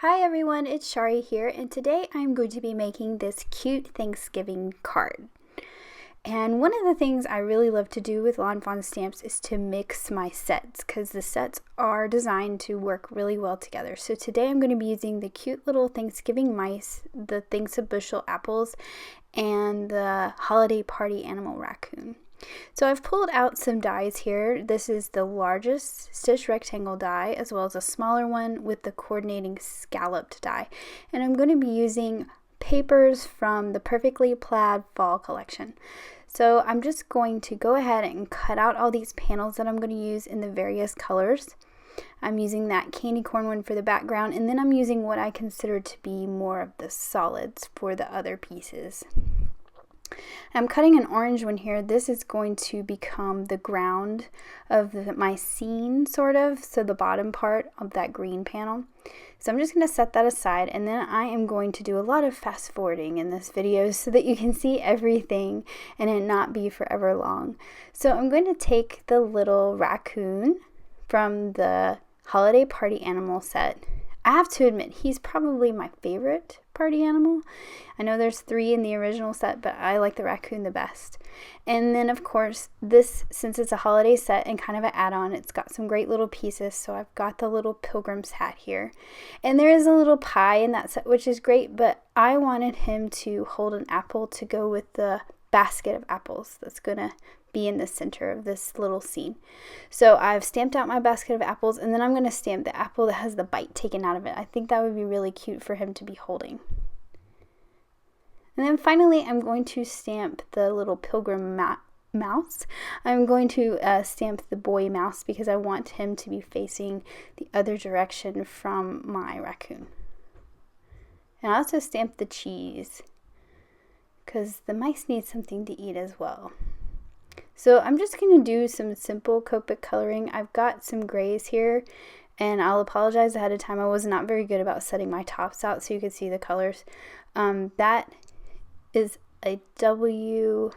Hi everyone, it's Shari here, and today I'm going to be making this cute Thanksgiving card. And one of the things I really love to do with Lawn Fawn stamps is to mix my sets, because the sets are designed to work really well together. So today I'm going to be using the cute little Thanksgiving mice, the Thanks a Bushel apples, and the holiday party animal raccoon. So I've pulled out some dies here. This is the largest stitch rectangle die, as well as a smaller one with the coordinating scalloped die. And I'm going to be using papers from the Perfectly Plaid Fall collection. So I'm just going to go ahead and cut out all these panels that I'm going to use in the various colors. I'm using that candy corn one for the background, and then I'm using what I consider to be more of the solids for the other pieces. I'm cutting an orange one here. This is going to become the ground of my scene, sort of, so the bottom part of that green panel. So I'm just going to set that aside, and then I am going to do a lot of fast forwarding in this video so that you can see everything and it not be forever long. So I'm going to take the little raccoon from the holiday party animal set. I have to admit, he's probably my favorite party animal. I know there's 3 in the original set, but I like the raccoon the best. And then, of course, this, since it's a holiday set and kind of an add-on, it's got some great little pieces. So I've got the little pilgrim's hat here. And there is a little pie in that set, which is great, but I wanted him to hold an apple to go with the basket of apples that's going to be in the center of this little scene. So I've stamped out my basket of apples, and then I'm going to stamp the apple that has the bite taken out of it. I think that would be really cute for him to be holding. And then finally I'm going to stamp the little pilgrim mouse. I'm going to stamp the boy mouse because I want him to be facing the other direction from my raccoon. And I also stamped the cheese because the mice need something to eat as well. So I'm just going to do some simple Copic coloring. I've got some grays here, and I'll apologize ahead of time. I was not very good about setting my tops out so you could see the colors. That is a W3,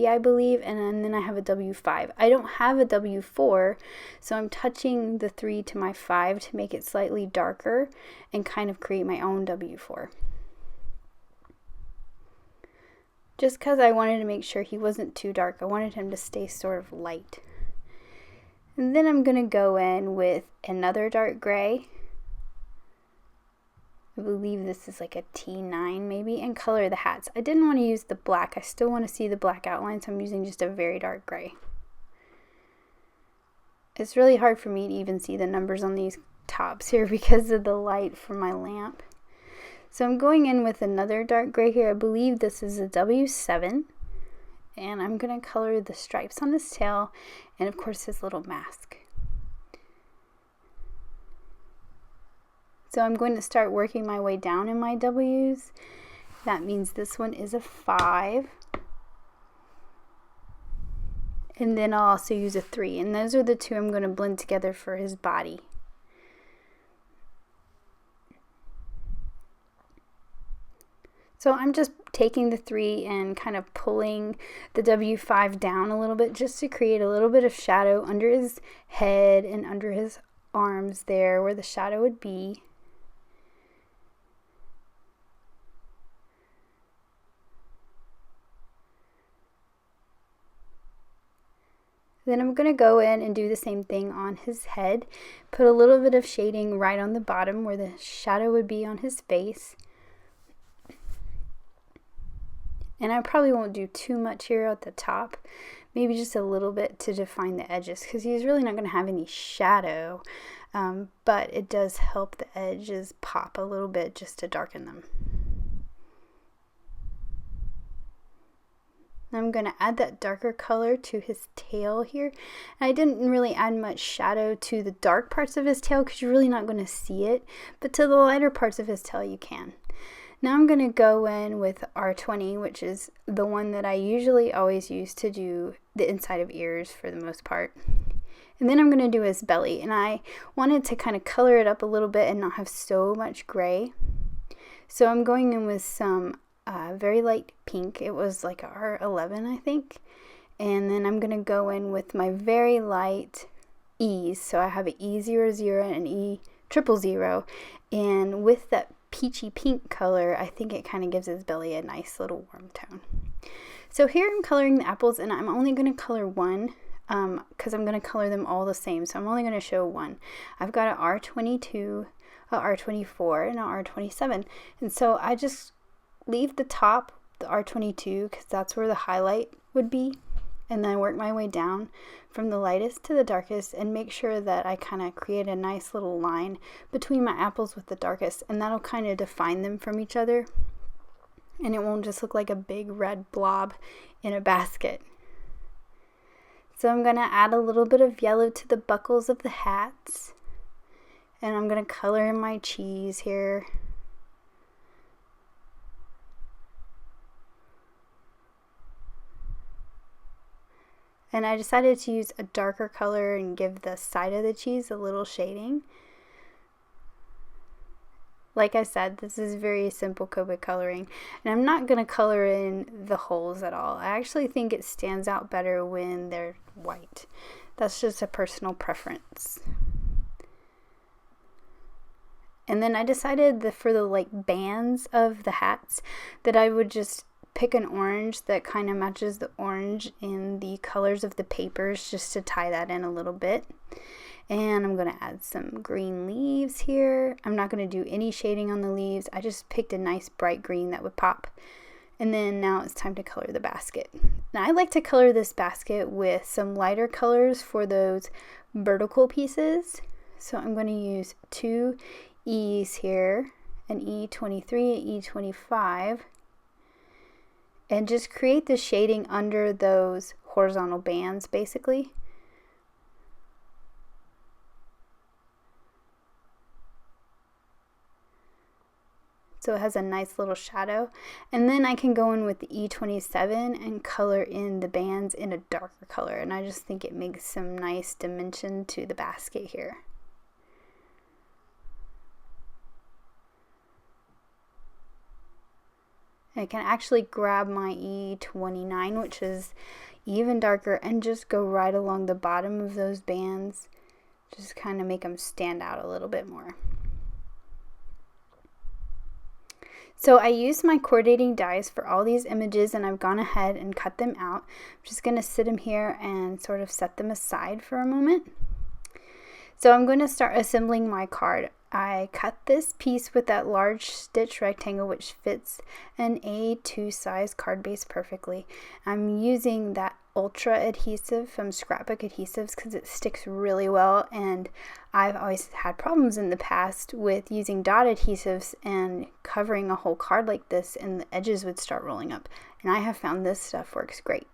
I believe, and then I have a W5. I don't have a W4, so I'm touching the 3 to my 5 to make it slightly darker and kind of create my own W4. Just because I wanted to make sure he wasn't too dark. I wanted him to stay sort of light. And then I'm going to go in with another dark gray. I believe this is like a T9 maybe, and color the hats. I didn't want to use the black. I still want to see the black outline, so I'm using just a very dark gray. It's really hard for me to even see the numbers on these tops here because of the light from my lamp. So I'm going in with another dark gray here. I believe this is a W7. And I'm going to color the stripes on his tail and, of course, his little mask. So I'm going to start working my way down in my W's. That means this one is a 5. And then I'll also use a 3. And those are the 2 I'm going to blend together for his body. So I'm just taking the 3 and kind of pulling the W5 down a little bit just to create a little bit of shadow under his head and under his arms there where the shadow would be. Then I'm going to go in and do the same thing on his head. Put a little bit of shading right on the bottom where the shadow would be on his face. And I probably won't do too much here at the top, maybe just a little bit to define the edges because he's really not going to have any shadow, but it does help the edges pop a little bit just to darken them. I'm going to add that darker color to his tail here. And I didn't really add much shadow to the dark parts of his tail because you're really not going to see it, but to the lighter parts of his tail you can. Now I'm going to go in with R20, which is the one that I usually always use to do the inside of ears for the most part. And then I'm going to do his belly, and I wanted to kind of color it up a little bit and not have so much gray. So I'm going in with some very light pink. It was like a R11, I think. And then I'm going to go in with my very light E's. So I have an E00 and an 000. And with that peachy pink color, I think it kind of gives his belly a nice little warm tone. So here I'm coloring the apples, and I'm only going to color one because I'm going to color them all the same. So I'm only going to show one. I've got an R22, a R24, and an R27. And so I just leave the top, the R22, because that's where the highlight would be. And then work my way down from the lightest to the darkest and make sure that I kind of create a nice little line between my apples with the darkest, and that'll kind of define them from each other, and it won't just look like a big red blob in a basket. So I'm going to add a little bit of yellow to the buckles of the hats, and I'm going to color in my cheese here. And I decided to use a darker color and give the side of the cheese a little shading. Like I said, this is very simple Copic coloring. And I'm not going to color in the holes at all. I actually think it stands out better when they're white. That's just a personal preference. And then I decided that for the bands of the hats that I would just pick an orange that kind of matches the orange in the colors of the papers, just to tie that in a little bit. And I'm going to add some green leaves here. I'm not going to do any shading on the leaves. I just picked a nice bright green that would pop. And then now it's time to color the basket. Now I like to color this basket with some lighter colors for those vertical pieces. So I'm going to use 2 E's here, an E23 and E25. And just create the shading under those horizontal bands, basically. So it has a nice little shadow. And then I can go in with the E27 and color in the bands in a darker color. And I just think it makes some nice dimension to the basket here. I can actually grab my E29, which is even darker, and just go right along the bottom of those bands. Just kind of make them stand out a little bit more. So I used my coordinating dies for all these images, and I've gone ahead and cut them out. I'm just going to sit them here and sort of set them aside for a moment. So I'm going to start assembling my card. I cut this piece with that large stitch rectangle, which fits an A2 size card base perfectly. I'm using that ultra adhesive from Scrapbook Adhesives because it sticks really well, and I've always had problems in the past with using dot adhesives and covering a whole card like this, and the edges would start rolling up, and I have found this stuff works great.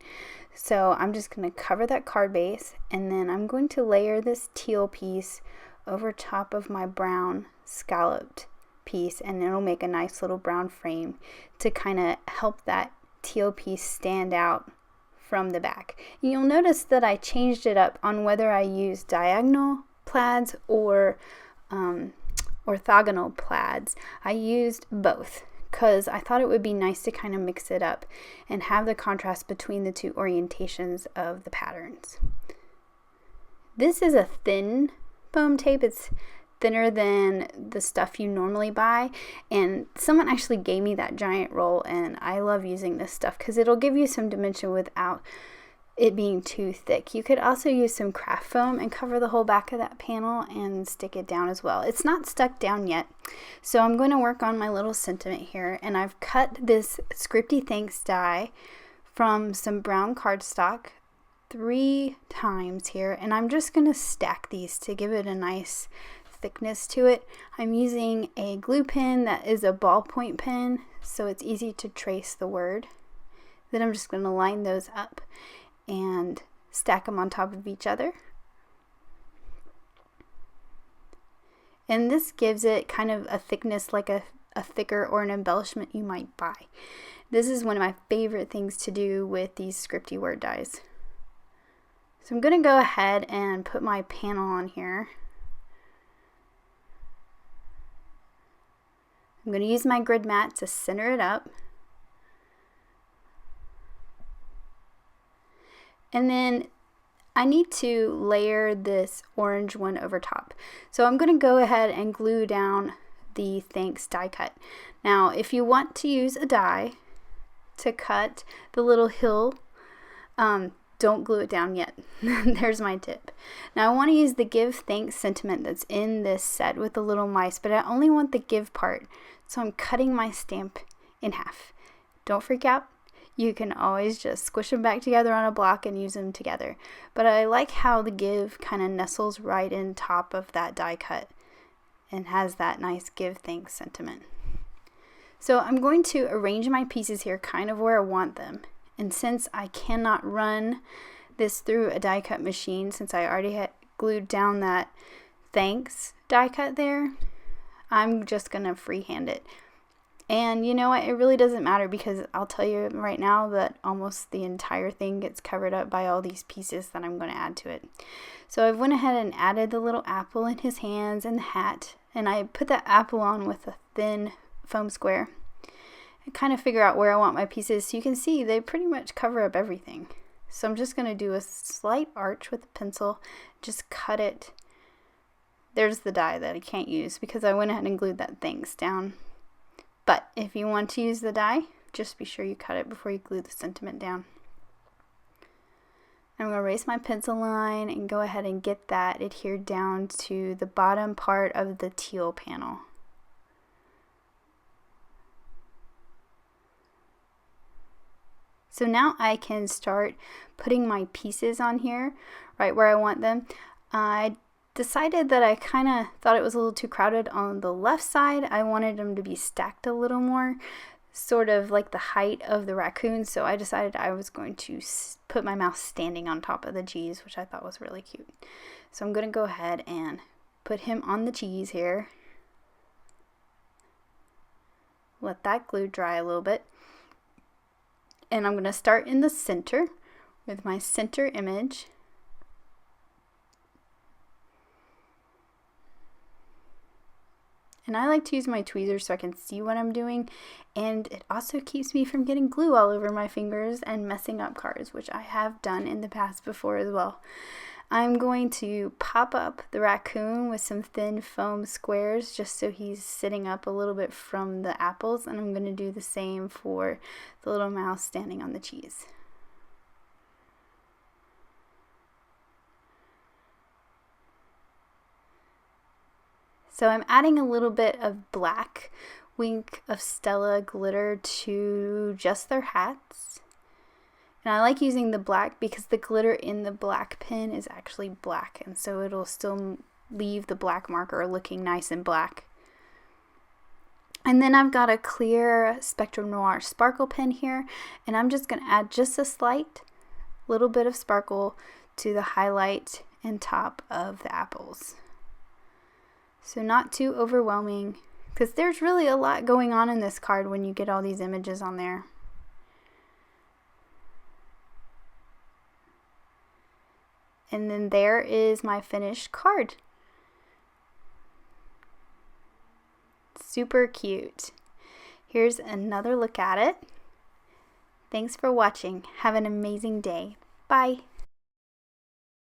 So I'm just going to cover that card base, and then I'm going to layer this teal piece over top of my brown scalloped piece, and it'll make a nice little brown frame to kind of help that teal piece stand out from the back. And you'll notice that I changed it up on whether I use diagonal plaids or orthogonal plaids. I used both because I thought it would be nice to kind of mix it up and have the contrast between the two orientations of the patterns. This is a thin foam tape. It's thinner than the stuff you normally buy, and someone actually gave me that giant roll, and I love using this stuff because it'll give you some dimension without it being too thick. You could also use some craft foam and cover the whole back of that panel and stick it down as well. It's not stuck down yet, so I'm going to work on my little sentiment here, and I've cut this Scripty Thanks die from some brown cardstock 3 times here, and I'm just going to stack these to give it a nice thickness to it. I'm using a glue pen that is a ballpoint pen, so it's easy to trace the word. Then I'm just going to line those up and stack them on top of each other. And this gives it kind of a thickness like a thicker or an embellishment you might buy. This is one of my favorite things to do with these Scripty word dies. So I'm going to go ahead and put my panel on here. I'm going to use my grid mat to center it up. And then I need to layer this orange one over top. So I'm going to go ahead and glue down the Thanks die cut. Now, if you want to use a die to cut the little hill, don't glue it down yet. There's my tip. Now I want to use the Give Thanks sentiment that's in this set with the little mice, but I only want the give part. So I'm cutting my stamp in half. Don't freak out. You can always just squish them back together on a block and use them together. But I like how the give kind of nestles right in top of that die cut and has that nice Give Thanks sentiment. So I'm going to arrange my pieces here kind of where I want them. And since I cannot run this through a die cut machine, since I already had glued down that Thanks die cut there, I'm just going to freehand it. And you know what, it really doesn't matter because I'll tell you right now that almost the entire thing gets covered up by all these pieces that I'm going to add to it. So I went ahead and added the little apple in his hands and the hat, and I put that apple on with a thin foam square. I kind of figure out where I want my pieces, so you can see they pretty much cover up everything. So I'm just going to do a slight arch with a pencil, just cut it. There's the die that I can't use because I went ahead and glued that Thanks down. But if you want to use the die, just be sure you cut it before you glue the sentiment down. I'm going to erase my pencil line and go ahead and get that adhered down to the bottom part of the teal panel. So now I can start putting my pieces on here right where I want them. I decided that I kind of thought it was a little too crowded on the left side. I wanted them to be stacked a little more, sort of like the height of the raccoon. So I decided I was going to put my mouse standing on top of the cheese, which I thought was really cute. So I'm going to go ahead and put him on the cheese here. Let that glue dry a little bit. And I'm going to start in the center with my center image. And I like to use my tweezers so I can see what I'm doing, and it also keeps me from getting glue all over my fingers and messing up cards, which I have done in the past before as well. I'm going to pop up the raccoon with some thin foam squares just so he's sitting up a little bit from the apples, and I'm going to do the same for the little mouse standing on the cheese. So I'm adding a little bit of black Wink of Stella glitter to just their hats. And I like using the black because the glitter in the black pen is actually black, and so it'll still leave the black marker looking nice and black. And then I've got a clear Spectrum Noir sparkle pen here, and I'm just going to add just a slight little bit of sparkle to the highlight and top of the apples. So not too overwhelming, because there's really a lot going on in this card when you get all these images on there. And then there is my finished card. Super cute. Here's another look at it. Thanks for watching. Have an amazing day. Bye.